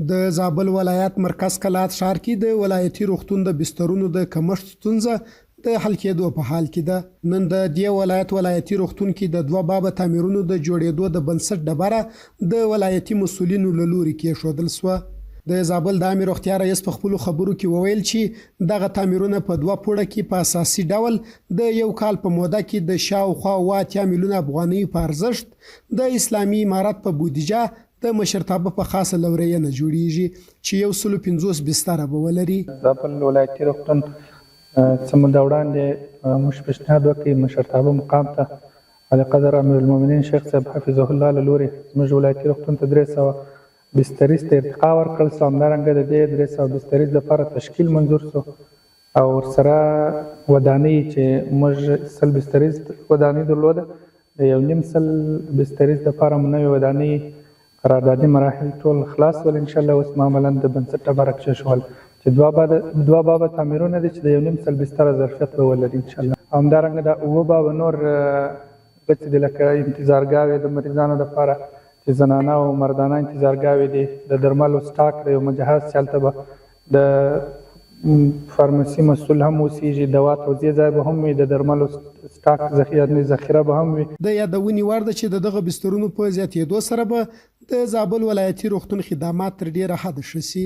د زابل ولایت مرکز کلات ښار کې د ولایتي روغتون د بسترونو د کمښت ستونزه د حل کېدو په حال کې ده. نن د دې ولایتي روغتون کې د 2 بابه تعمیرونو د جوړېدو د بنسټ ډبره د ولایتي مسؤلینو له لوري کېښودل شوه. د زابل د عامې روغتیا رئیس په خپلو خبرو کې وویل چې دغه تعمیرونه په 2 پوړه کې په اساسي ډول د یو کال په موده کې د شاوخوا 80 میلیونه افغانۍ په ارزښت د اسلامي امارت په بودیجه د مشرتابه په خاصه لورینه جوړیږي چې 150 بستره به ولري. زابل ولایتي روغتون څه موده وړاندې موږ پیشنهاد وکړ مشرتابه مقام ته علي قدر امیر المؤمنین شیخ صاحب حفظه الله له لوري زموږ ولایتي روغتون ته 300 بستریز ته ارتقا ورکړل سو. همدارنګه د دې 300 بستریز لپاره تشکیل منظور سو او ورسره ودانۍ چې موږ 100 بستریز ودانۍ درلوده د 1.5 بستریز لپاره مو نوې ودانۍ قراردادي مراحل ټول خلاص ول ان شاء الله. اوس معمولا د بنسټ ډبره کېښول چې 2 بابه تعمیرونه دي چې د 1.5 بستره ظرفیت به ولري ان شاء الله. همدارنګه د 9 بابه نور غچ دي لکه انتظارګاوې د مریضانو لپاره چې زنانه او مردانه انتظارګاوې دي، د درملو سټاک د یو مجهز چې هلته به د فارمسي مسؤل هم اوسېږي، دوا توزیع ځای به هم وي، د درملو سټاک ذخیره به هم وي. د یادونې وړ ده چې دغه بسترونو په زیاتېدو سره به د زابل ولایتي روغتون خدمات تر ډېره حده ښه شي.